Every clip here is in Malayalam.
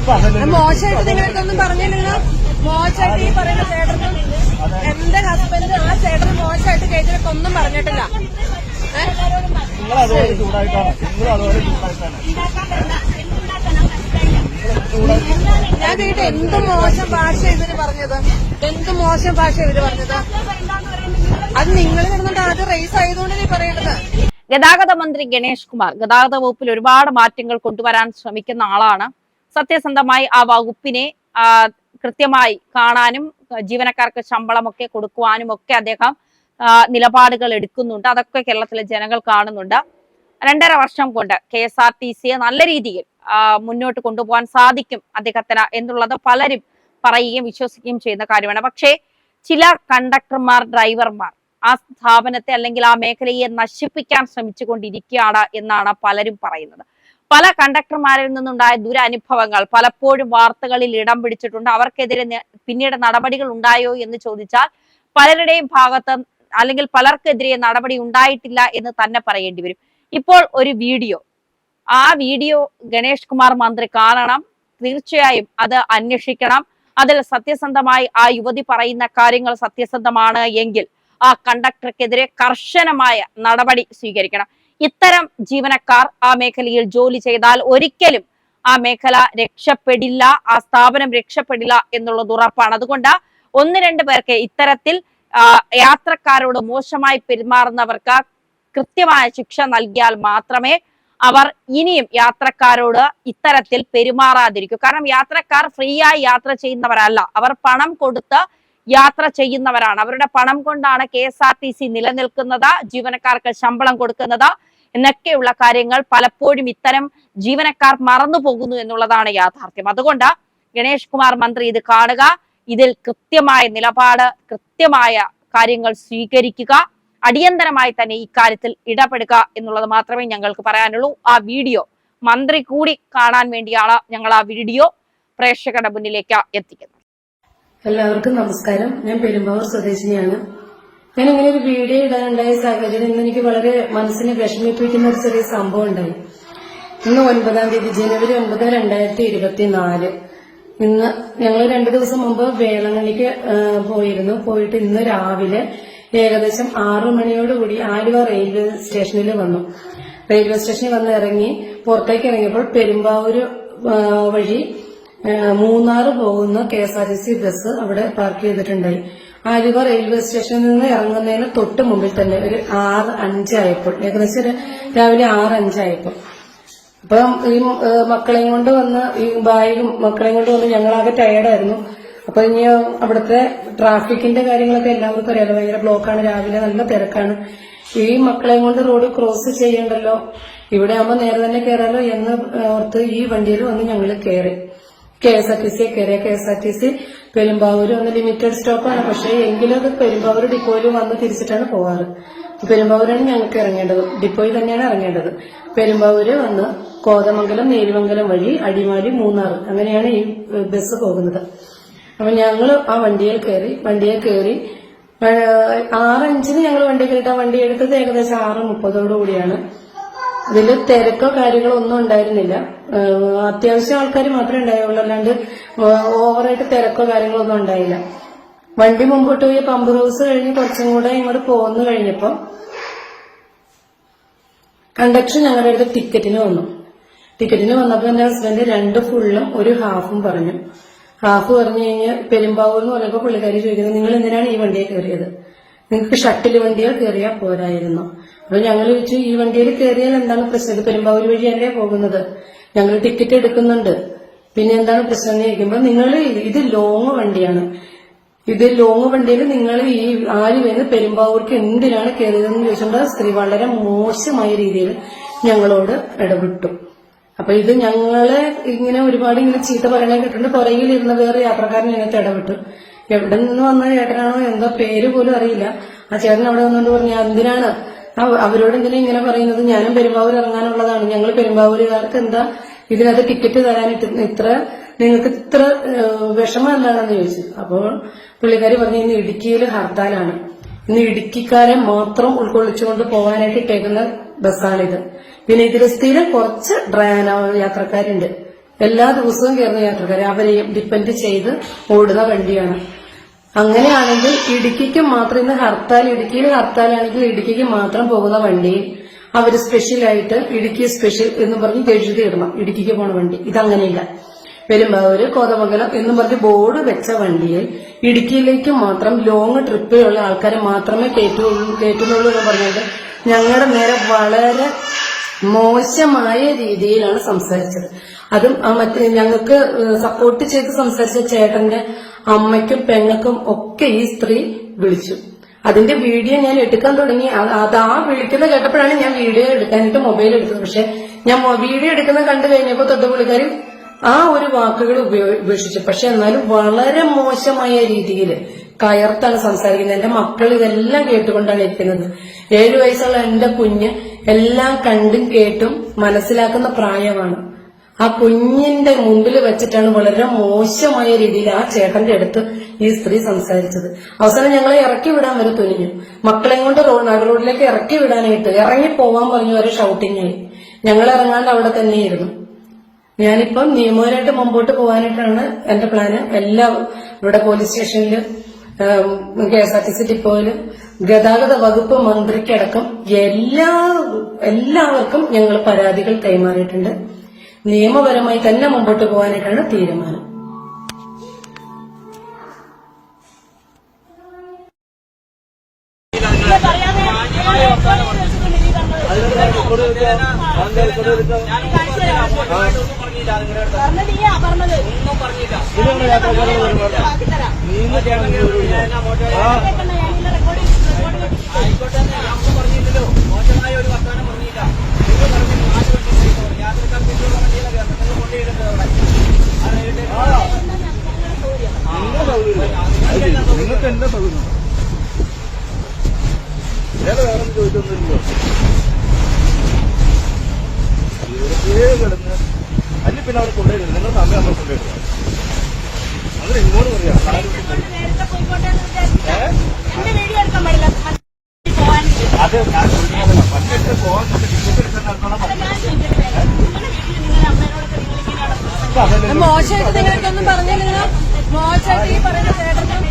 മോശമായിട്ട് നിങ്ങൾക്കൊന്നും പറഞ്ഞില്ലല്ലോ. മോശമായിട്ട് ഈ പറയുന്ന ചേട്ടനും എന്റെ ഹസ്ബൻഡ് ആ ചേട്ടന് മോശമായിട്ട് കേട്ടിട്ടൊന്നും പറഞ്ഞിട്ടില്ല. ഞാൻ കേട്ട് എന്ത് മോശം ഭാഷ ഇവര് പറഞ്ഞത്, എന്ത് മോശം ഭാഷ ഇവര് പറഞ്ഞത്. അത് നിങ്ങൾ കിടന്നിട്ട് ആദ്യം റേസ് ആയതുകൊണ്ട് നീ പറയേണ്ടത്. ഗതാഗത മന്ത്രി ഗണേഷ് കുമാർ ഗതാഗത വകുപ്പിൽ ഒരുപാട് മാറ്റങ്ങൾ കൊണ്ടുവരാൻ ശ്രമിക്കുന്ന ആളാണ്. സത്യസന്ധമായി ആ വകുപ്പിനെ കൃത്യമായി കാണാനും ജീവനക്കാർക്ക് ശമ്പളമൊക്കെ കൊടുക്കുവാനും ഒക്കെ അദ്ദേഹം നിലപാടുകൾ എടുക്കുന്നുണ്ട്. അതൊക്കെ കേരളത്തിലെ ജനങ്ങൾ കാണുന്നുണ്ട്. 2.5 വർഷം കൊണ്ട് KSRTCയെ നല്ല രീതിയിൽ മുന്നോട്ട് കൊണ്ടുപോകാൻ സാധിക്കും അദ്ദേഹത്തിന് എന്നുള്ളത് പലരും പറയുകയും വിശ്വസിക്കുകയും ചെയ്യുന്ന കാര്യമാണ്. പക്ഷേ ചില കണ്ടക്ടർമാർ, ഡ്രൈവർമാർ ആ സ്ഥാപനത്തെ അല്ലെങ്കിൽ ആ മേഖലയെ നശിപ്പിക്കാൻ ശ്രമിച്ചുകൊണ്ടിരിക്കുകയാണ് എന്നാണ് പലരും പറയുന്നത്. പല കണ്ടക്ടർമാരിൽ നിന്നുണ്ടായ ദുരനുഭവങ്ങൾ പലപ്പോഴും വാർത്തകളിൽ ഇടം പിടിച്ചിട്ടുണ്ട്. അവർക്കെതിരെ പിന്നീട് നടപടികൾ ഉണ്ടായോ എന്ന് ചോദിച്ചാൽ പലരുടെയും ഭാഗത്ത് അല്ലെങ്കിൽ പലർക്കെതിരെ നടപടി ഉണ്ടായിട്ടില്ല എന്ന് തന്നെ പറയേണ്ടി വരും. ഇപ്പോൾ ഒരു വീഡിയോ, ആ വീഡിയോ ഗണേഷ് കുമാർ മന്ത്രി കാണണം, തീർച്ചയായും അത് അന്വേഷിക്കണം. അതിൽ സത്യസന്ധമായി ആ യുവതി പറയുന്ന കാര്യങ്ങൾ സത്യസന്ധമാണ് എങ്കിൽ ആ കണ്ടക്ടർക്കെതിരെ കർശനമായ നടപടി സ്വീകരിക്കണം. ഇത്തരം ജീവനക്കാർ ആ മേഖലയിൽ ജോലി ചെയ്താൽ ഒരിക്കലും ആ മേഖല രക്ഷപ്പെടില്ല, ആ സ്ഥാപനം രക്ഷപ്പെടില്ല എന്നുള്ളത് ഉറപ്പാണ്. അതുകൊണ്ട് 1-2 പേർക്ക് ഇത്തരത്തിൽ യാത്രക്കാരോട് മോശമായി പെരുമാറുന്നവർക്ക് കൃത്യമായ ശിക്ഷ നൽകിയാൽ മാത്രമേ അവർ ഇനിയും യാത്രക്കാരോട് ഇത്തരത്തിൽ പെരുമാറാതിരിക്കൂ. കാരണം യാത്രക്കാർ ഫ്രീ ആയി യാത്ര ചെയ്യുന്നവരല്ല, അവർ പണം കൊടുത്ത് യാത്ര ചെയ്യുന്നവരാണ്. അവരുടെ പണം കൊണ്ടാണ് KSRTC നിലനിൽക്കുന്നത്, ജീവനക്കാർക്ക് ശമ്പളം കൊടുക്കുന്നത് എന്നൊക്കെയുള്ള കാര്യങ്ങൾ പലപ്പോഴും ഇത്തരം ജീവനക്കാർ മറന്നു പോകുന്നു എന്നുള്ളതാണ് യാഥാർത്ഥ്യം. അതുകൊണ്ട് ഗണേഷ് കുമാർ മന്ത്രി ഇത് കാണുക, ഇതിൽ കൃത്യമായ നിലപാട്, കൃത്യമായ കാര്യങ്ങൾ സ്വീകരിക്കുക, അടിയന്തരമായി തന്നെ ഇക്കാര്യത്തിൽ ഇടപെടുക എന്നുള്ളത് മാത്രമേ ഞങ്ങൾക്ക് പറയാനുള്ളൂ. ആ വീഡിയോ മന്ത്രി കൂടി കാണാൻ വേണ്ടിയാണ് ഞങ്ങൾ ആ വീഡിയോ പ്രേക്ഷകരുടെ മുന്നിലേക്ക് എത്തിക്കുന്നത്. എല്ലാവർക്കും നമസ്കാരം. ഞാൻ പെരുമ്പാവൂർ സ്വദേശിനിയാണ്. ഞാൻ ഇങ്ങനെ ഒരു വീഡിയോ ഇടാനുണ്ടായ സാഹചര്യം ഇന്ന് എനിക്ക് വളരെ മനസ്സിനെ വിഷമിപ്പിക്കുന്ന ഒരു ചെറിയ സംഭവം ഉണ്ടായി. ഇന്ന് 9-ാം തീയതി ജനുവരി 9, 2024. ഇന്ന് ഞങ്ങൾ 2 ദിവസം മുമ്പ് വേളാങ്കണ്ണിക്ക് പോയിട്ട് ഇന്ന് രാവിലെ ഏകദേശം 6 മണിയോടുകൂടി ആലുവ റെയിൽവേ സ്റ്റേഷനിൽ വന്നു. റെയിൽവേ സ്റ്റേഷനിൽ വന്ന് ഇറങ്ങി പുറത്തേക്ക് ഇറങ്ങിയപ്പോൾ പെരുമ്പാവൂര് വഴി മൂന്നാറ് പോകുന്ന KSRTC ബസ് അവിടെ പാർക്ക് ചെയ്തിട്ടുണ്ടായി. ആലുവ റെയിൽവേ സ്റ്റേഷനിൽ നിന്ന് ഇറങ്ങുന്നതിന് തൊട്ട് മുമ്പിൽ തന്നെ ഒരു 6:05 ആയപ്പോൾ, ഏകദേശം രാവിലെ 6:05 ആയപ്പോൾ, അപ്പം ഈ മക്കളെയും കൊണ്ട് വന്ന് ഈ ബാഗും മക്കളെയും കൊണ്ട് വന്ന് ഞങ്ങളാകെ ടയർഡായിരുന്നു. അപ്പൊ ഇനി അവിടുത്തെ ട്രാഫിക്കിന്റെ കാര്യങ്ങളൊക്കെ എല്ലാവർക്കും അറിയാലോ, ഭയങ്കര ബ്ലോക്കാണ്, രാവിലെ നല്ല തിരക്കാണ്. ഈ മക്കളെയും കൊണ്ട് റോഡ് ക്രോസ് ചെയ്യണ്ടല്ലോ, ഇവിടെ ആവുമ്പോ നേരെ തന്നെ കയറാലോ എന്ന് ഓർത്ത് ഈ വണ്ടിയിൽ വന്ന് ഞങ്ങൾ കയറി. KSRTC കയറിയ KSRTC പെരുമ്പാവൂര് ഒന്ന് ലിമിറ്റഡ് സ്റ്റോപ്പാണ്, പക്ഷേ എങ്കിലും അത് പെരുമ്പാവൂർ ഡിപ്പോയിൽ വന്ന് തിരിച്ചിട്ടാണ് പോവാറ്. പെരുമ്പാവൂരാണ് ഞങ്ങൾക്ക് ഇറങ്ങേണ്ടത്, ഡിപ്പോയിൽ തന്നെയാണ് ഇറങ്ങേണ്ടത്. പെരുമ്പാവൂര് വന്ന് കോതമംഗലം, നേരിമംഗലം വഴി അടിമാലി, മൂന്നാർ, അങ്ങനെയാണ് ഈ ബസ് പോകുന്നത്. അപ്പൊ ഞങ്ങൾ ആ വണ്ടിയിൽ കയറി 6:05 ഞങ്ങൾ വണ്ടി കയറിയിട്ട് ആ വണ്ടി എടുത്തത് ഏകദേശം 6:30 അതിൽ തിരക്കോ കാര്യങ്ങളോ ഒന്നും ഉണ്ടായിരുന്നില്ല. അത്യാവശ്യം ആൾക്കാർ മാത്രമേ ഉണ്ടായുള്ളൂ, അല്ലാണ്ട് ഓവറായിട്ട് തിരക്കോ കാര്യങ്ങളോ ഒന്നും ഉണ്ടായില്ല. വണ്ടി മുമ്പോട്ട് പോയി പമ്പ് ഹൗസ് കഴിഞ്ഞ് കുറച്ചും കൂടെ ഇങ്ങോട്ട് പോന്നു കഴിഞ്ഞപ്പോ കണ്ടക്ടർ ഞങ്ങളുടെ അടുത്ത് ടിക്കറ്റിന് വന്നപ്പോ എന്റെ ഹസ്ബൻഡ് 2 ഫുള്ളും 1 ഹാഫും പറഞ്ഞു. ഹാഫ് പറഞ്ഞു കഴിഞ്ഞ് പെരുമ്പാവൂർ എന്ന് പറഞ്ഞപ്പോ പുള്ളിക്കാരി ചോദിക്കുന്നത്, നിങ്ങൾ എന്തിനാണ് ഈ വണ്ടിയെ കയറിയത്? നിങ്ങൾക്ക് ഷട്ടിൽ വണ്ടിയിൽ കയറിയാൽ പോരായിരുന്നു. അപ്പൊ ഞങ്ങൾ ചോദിച്ചു, ഈ വണ്ടിയിൽ കയറിയാൽ എന്താണ് പ്രശ്നം? ഇത് പെരുമ്പാവൂർ വഴിയല്ലേ പോകുന്നത്, ഞങ്ങൾ ടിക്കറ്റ് എടുക്കുന്നുണ്ട്, പിന്നെ എന്താണ് പ്രശ്നം എന്ന് ചോദിക്കുമ്പോൾ, നിങ്ങൾ ഇത് ലോങ് വണ്ടിയാണ്, ഇത് ലോങ് വണ്ടിയിൽ നിങ്ങൾ ഈ ആലുവയിൽ പെരുമ്പാവൂർക്ക് എന്തിനാണ് കയറിയതെന്ന് ചോദിച്ചുകൊണ്ട് സ്ത്രീ വളരെ മോശമായ രീതിയിൽ ഞങ്ങളോട് ഇടപെട്ടു. അപ്പൊ ഇത് ഞങ്ങളെ ഇങ്ങനെ ഒരുപാട് ഇങ്ങനെ ചീത്ത പറയണ കേട്ടിട്ടുണ്ട്. പുറകിലിരുന്ന വേറെ യാത്രക്കാരൻ ഞങ്ങൾക്ക് ഇടപെട്ടു. എവിടെ നിന്ന് വന്ന ചേട്ടനാണോ എന്തോ പേര് പോലും അറിയില്ല. ആ ചേട്ടൻ അവിടെ വന്നുകൊണ്ട് പറഞ്ഞു, എന്തിനാണ് അവരോട് എന്തിനാ ഇങ്ങനെ പറയുന്നത്, ഞാനും പെരുമ്പാവൂർ ഇറങ്ങാനുള്ളതാണ്, ഞങ്ങൾ പെരുമ്പാവൂരുകാർക്ക് എന്താ ഇതിനകത്ത് ടിക്കറ്റ് തരാനിട്ട് നിങ്ങൾക്ക് ഇത്ര വിഷമം എന്താണെന്ന് ചോദിച്ചു. അപ്പോൾ പുള്ളിക്കാരി പറഞ്ഞു, ഇന്ന് ഇടുക്കിയിൽ ഹർത്താലാണ്, ഇന്ന് ഇടുക്കിക്കാരെ മാത്രം ഉൾക്കൊള്ളിച്ചുകൊണ്ട് പോകാനായിട്ട് ഇട്ടേക്കുന്ന ബസ്സാണിത്, പിന്നെ ഇതിൽ സ്ഥിരം കുറച്ച് യാത്രക്കാരുണ്ട്, എല്ലാ ദിവസവും കയറുന്ന യാത്രക്കാരെ അവരെയും ഡിപ്പെൻഡ് ചെയ്ത് ഓടുന്ന വണ്ടിയാണ്. അങ്ങനെയാണെങ്കിൽ ഇടുക്കിക്ക് മാത്രം ഇന്ന് ഇടുക്കിയിൽ ഹർത്താലാണെങ്കിൽ ഇടുക്കിക്ക് മാത്രം പോകുന്ന വണ്ടിയിൽ അവര് സ്പെഷ്യലായിട്ട് ഇടുക്കി സ്പെഷ്യൽ എന്ന് പറഞ്ഞ് എഴുതിയിടണം ഇടുക്കിക്ക് പോണ വണ്ടി. ഇതങ്ങനെയില്ല. പെരുമ്പാവൂര് കോതമംഗലം എന്ന് പറഞ്ഞ് ബോർഡ് വെച്ച വണ്ടിയിൽ ഇടുക്കിയിലേക്ക് മാത്രം ലോങ് ട്രിപ്പിലുള്ള ആൾക്കാരെ മാത്രമേ കയറ്റുന്നുള്ളൂ എന്ന് പറഞ്ഞുകൊണ്ട് ഞങ്ങളുടെ നേരെ വളരെ മോശമായ രീതിയിലാണ് സംസാരിച്ചത്. അതും മറ്റേ ഞങ്ങൾക്ക് സപ്പോർട്ട് ചെയ്ത് സംസാരിച്ച ചേട്ടന്റെ അമ്മയ്ക്കും പെങ്ങൾക്കും ഒക്കെ ഈ സ്ത്രീ വിളിച്ചു. അതിന്റെ വീഡിയോ ഞാൻ എടുക്കാൻ തുടങ്ങി. അത് ആ വിളിക്കുന്ന കേട്ടപ്പോഴാണ് ഞാൻ വീഡിയോ എടുക്കാനായിട്ട് മൊബൈൽ എടുത്തത്. പക്ഷെ ഞാൻ വീഡിയോ എടുക്കുന്ന കണ്ടു കഴിഞ്ഞപ്പോൾ തൊട്ട് പുള്ളിക്കാരി ആ ഒരു വാക്കുകൾ ഉപേക്ഷിച്ചു. പക്ഷെ എന്നാലും വളരെ മോശമായ രീതിയിൽ കയർത്താണ് സംസാരിക്കുന്നത്. എന്റെ മക്കൾ ഇതെല്ലാം കേട്ടുകൊണ്ടാണ് ഇരിക്കുന്നത്. 7 വയസ്സുള്ള എന്റെ കുഞ്ഞ് എല്ലാം കണ്ടും കേട്ടും മനസ്സിലാക്കുന്ന പ്രായമാണ്. ആ കുഞ്ഞിന്റെ മുമ്പിൽ വെച്ചിട്ടാണ് വളരെ മോശമായ രീതിയിൽ ആ ചേട്ടന്റെ അടുത്ത് ഈ സ്ത്രീ സംസാരിച്ചത്. അവസാനം ഞങ്ങളെ ഇറക്കി വിടാൻ വരെ തുനിഞ്ഞു. മക്കളെ കൊണ്ട് റോഡിലേക്ക് ഇറക്കി വിടാനായിട്ട് ഇറങ്ങി പോവാൻ പറഞ്ഞു വരെ ഷൗട്ടിങ് ആയി. ഞങ്ങൾ ഇറങ്ങാണ്ട് അവിടെ തന്നെയായിരുന്നു. ഞാനിപ്പം നിയമപരമായിട്ട് മുമ്പോട്ട് പോകാനായിട്ടാണ് എന്റെ പ്ലാന്. ഇവിടെ പോലീസ് സ്റ്റേഷനില് KSRTC ഡിപ്പോയില് ഗതാഗത വകുപ്പ് മന്ത്രിക്കടക്കം എല്ലാവർക്കും ഞങ്ങൾ പരാതികൾ കൈമാറിയിട്ടുണ്ട്. നിയമപരമായി തന്നെ മുമ്പോട്ട് പോകാനായിട്ടാണ് തീരുമാനം. നിങ്ങൾക്ക് എന്താ തോന്നുന്നു? വേറെ ചോദിച്ചൊന്നുമില്ലോ. കിടന്ന് അല്ലെ പിന്നെ അവിടെ കൊണ്ടുവരുന്നത് നിങ്ങൾ സമയം നമ്മൾ കൊണ്ടുവരുന്നത് അത് ഇങ്ങോട്ട് പറയാം. അത് പണ്ടിട്ട് പോകാൻ ടിക്കറ്റ് എടുക്കാൻ മോശമായിട്ട് നിങ്ങൾക്കൊന്നും പറഞ്ഞില്ലല്ലോ. മോശമായിട്ട് ഈ പറയുന്ന ചേട്ടനും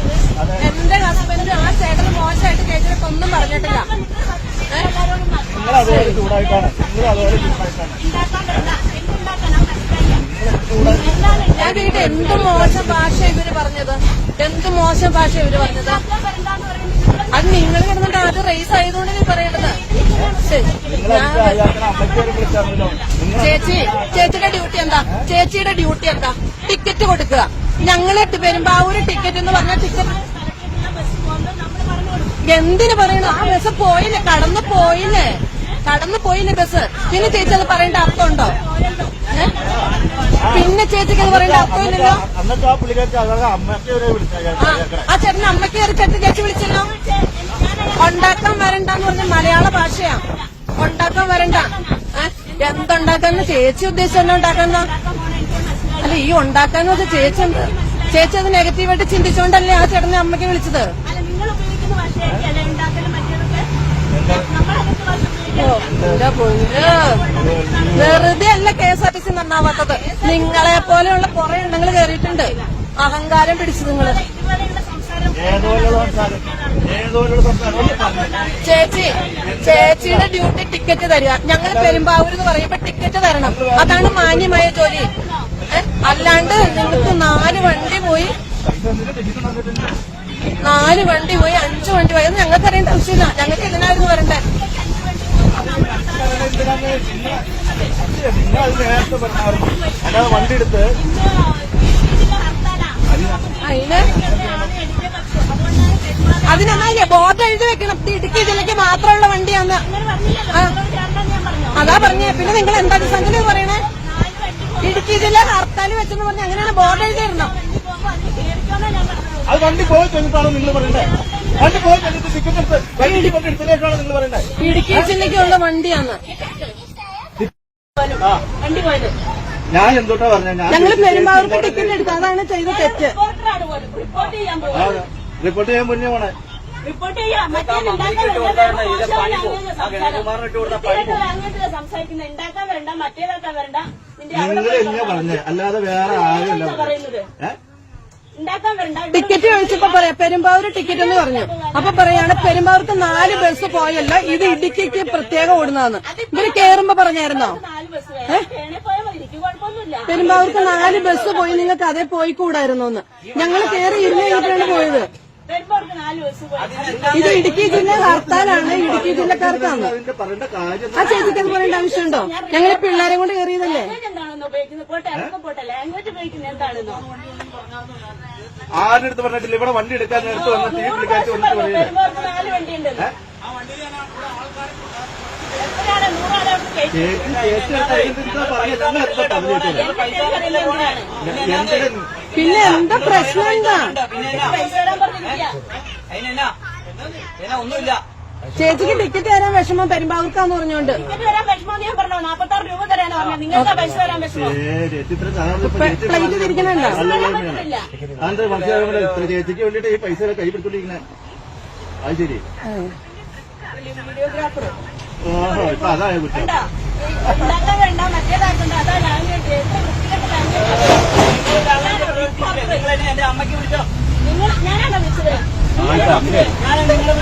എന്റെ ഹസ്ബൻഡും ആ ചേട്ടനും മോശമായിട്ട് ചേച്ചിനൊന്നും പറഞ്ഞിട്ടില്ല. നിങ്ങൾ അതുപോലെ ചൂടായിട്ടാണ്. ഞാൻ കേട്ട് എന്ത് മോശം ഭാഷ ഇവര് പറഞ്ഞത്. അത് നിങ്ങൾ കിടന്നിട്ട് അത് റേസ് ആയതുകൊണ്ട് നീ പറയേണ്ടത്. ചേച്ചിയുടെ ഡ്യൂട്ടി എന്താ? ടിക്കറ്റ് കൊടുക്കുക. ഞങ്ങളെ പെരുമ്പാവൂര് ടിക്കറ്റ് എന്ന് പറഞ്ഞാൽ ടിക്കറ്റ് എന്തിനു പറയണു? ആ ബസ് പോയില്ലേ, കടന്നു പോയില്ലേ ബസ്. പിന്നെ ചേച്ചി അത് പറയേണ്ട അർത്ഥമുണ്ടോ? പിന്നെ ചേച്ചിക്ക് അത് പറയേണ്ട അർത്ഥമില്ലല്ലോ. ആ ചേട്ടന് അമ്മയ്ക്ക് കയറി ചേച്ചി വിളിച്ചല്ലോ. ഉണ്ടാക്കാൻ വരണ്ടെന്ന് പറഞ്ഞ മലയാള ഭാഷയാ. ഉണ്ടാക്കാൻ വരണ്ട. എന്തുണ്ടാക്കാന്ന് ചേച്ചി ഉദ്ദേശിച്ചല്ലോ. ഉണ്ടാക്കാന്നോ അല്ല, ഈ ഉണ്ടാക്കാന്ന് വെച്ചാൽ ചേച്ചി അത് നെഗറ്റീവായിട്ട് ചിന്തിച്ചുകൊണ്ടല്ലേ ആ ചേട്ടനെ അമ്മയ്ക്ക് വിളിച്ചത്. വെറുതെ അല്ല KSRTC നന്നാവാത്തത്. നിങ്ങളെ പോലെയുള്ള കുറെ എണ്ണങ്ങൾ കയറിയിട്ടുണ്ട്. അഹങ്കാരം പിടിച്ചു നിങ്ങള്. ചേച്ചിയുടെ ഡ്യൂട്ടി ടിക്കറ്റ് തരിക. ഞങ്ങൾ പെരുമ്പാവൂർ എന്ന് പറയുമ്പോ ടിക്കറ്റ് തരണം. അതാണ് മാന്യമായ ജോലി. അല്ലാണ്ട് നിങ്ങൾക്ക് 4 വണ്ടി പോയി 5 വണ്ടി പോയി അത് ഞങ്ങൾക്ക് അറിയേണ്ട ആവശ്യമില്ല. ഞങ്ങൾക്ക് ഇതിനായിരുന്നു വരണ്ടേ. വണ്ടി എടുത്ത് അതിനെന്നാ ബോർഡ് എഴുതി വെക്കണം. ഇടുക്കി ജില്ലയ്ക്ക് മാത്രമുള്ള വണ്ടിയാന്ന്. അതാ പറഞ്ഞേ. പിന്നെ നിങ്ങൾ എന്താ സംഗതി പറയണേ? ഇടുക്കി ജില്ല ഹർത്താൽ വെച്ചെന്ന് പറഞ്ഞ് അങ്ങനെയാണ് ബോർഡ് എഴുതിയിരണം. അത് വണ്ടി പോയി കഴിഞ്ഞിട്ടാണോ നിങ്ങൾ പറയണ്ടേ? വണ്ടി പോയി കഴിഞ്ഞിട്ട് ടിക്കറ്റ് എടുത്തതിലേക്കാണ് നിങ്ങൾ പറയണ്ടേ? ഇടുക്കി ജില്ലയ്ക്കുള്ള വണ്ടിയാന്ന് വണ്ടി പോയത്. ഞാൻ എന്തോട്ടാ പറഞ്ഞ ഞങ്ങൾ പെരുമ്പാവൂർക്ക് ടിക്കറ്റ് എടുത്തു. അതാണ് ചെയ്ത തെറ്റ്. റിപ്പോർട്ട് ചെയ്യാൻ മുന്നേ പോണേ. റിപ്പോർട്ട് ചെയ്യാം. ഗണേശകുമാറിന് ഇട്ട് കൊടുത്ത അങ്ങനത്തെ സംസാരിക്കുന്നത് ഉണ്ടാക്കാൻ വരണ്ട, മറ്റേതാക്കാൻ വരണ്ട. നിങ്ങൾ എങ്ങനെയാ പറഞ്ഞത്? അല്ലാതെ വേറെ ആരുമില്ല പറയുന്നത് ഉണ്ടാക്കാൻ വരണ്ട. ടിക്കറ്റ് ചോദിച്ചപ്പോ പറയാം പെരുമ്പാവൂർ ടിക്കറ്റ് എന്ന് പറഞ്ഞു. അപ്പൊ പറയാണ് പെരുമ്പാവൂർക്ക് 4 ബസ് പോയല്ല, ഇത് ഇടുക്കിക്ക് പ്രത്യേകം ഓടുന്നതാണ്. ഇവര് കേറുമ്പോ പറഞ്ഞായിരുന്നോ 4 ബസ് വേണേ പോയാൽ മതി, എനിക്ക് കുഴപ്പമൊന്നുമില്ല. പെരുമ്പാവൂർക്ക് 4 ബസ് പോയി, നിങ്ങൾക്ക് അതേ പോയി കൂടായിരുന്നു എന്ന്. ഞങ്ങൾ കയറി 2 കഴിഞ്ഞിട്ടാണ് പോയത്. പെരുമ്പാവൂർക്ക് 4 ബസ് പോയി. ഇത് ഇടുക്കി ജില്ല ഹർത്താലാണ്, ഇടുക്കി ജില്ലക്കാർക്കാണ്. അതിന്റെ പറയേണ്ട കാര്യം ആ ചേച്ചിക്ക് അത് പറയേണ്ട ആവശ്യമുണ്ടോ? ഞങ്ങൾ പിള്ളേരെ കൊണ്ട് കയറിയതല്ലേ. എന്താണെന്നോ ഉപയോഗിക്കുന്നത്? പോട്ടെ, ഇറക്കം പോട്ടെ. ലാംഗ്വേജ് ഉപയോഗിക്കുന്നത് എന്താണെന്നോ? ആരുടെ അടുത്ത് പറഞ്ഞിട്ടില്ല. ഇവിടെ വണ്ടി എടുക്കാൻ നേരത്ത് വന്ന് തീ വിളിക്കാറ്റ് വന്നിട്ട് പറയുന്നത്. പെരുമ്പാവൂർക്ക് 4 വണ്ടി ഉണ്ടല്ലോ. എത്രയാണ് 100 ആളെ അവിടെ കയറ്റി? പിന്നെ എന്താ പ്രശ്നം? എന്താ പൈസ തരാൻ പറഞ്ഞിരിക്കുക. ഒന്നുമില്ല. ചേച്ചിക്ക് ടിക്കറ്റ് തരാൻ വിഷമം പെരുമ്പാവൂർക്കാന്ന് പറഞ്ഞോണ്ട് ടിക്കറ്റ് തരാൻ വിഷമം ഞാൻ പറഞ്ഞോ? 46 രൂപ തരാനാ പറഞ്ഞത്. നിങ്ങൾക്ക് പൈസ തരാൻ വിഷമം? പ്ലേറ്റ് തിരിക്കണുണ്ടോ? അതെന്താ മനസ്സിലാവുന്നത്? ഇത്ര ചേച്ചിക്ക് വേണ്ടിട്ട് ഈ പൈസ കൈ പിടിച്ചോണ്ടിരിക്കണേ. അത് ശരി. വീഡിയോഗ്രാഫർ ഓഹോ, ഇപ്പൊ അതായ കുറ്റം. ഉണ്ടാക്കാൻ വേണ്ട, മറ്റേതാക്കണ്ട. അതാ ലാംഗ്വേജ്. എന്റെ അമ്മയ്ക്ക് വിളിച്ചോ? നിങ്ങൾ ഞാനാണോ വിളിച്ചത്? ആ, ഇപ്പൊ അമ്മയെ. ഞാൻ നിങ്ങൾ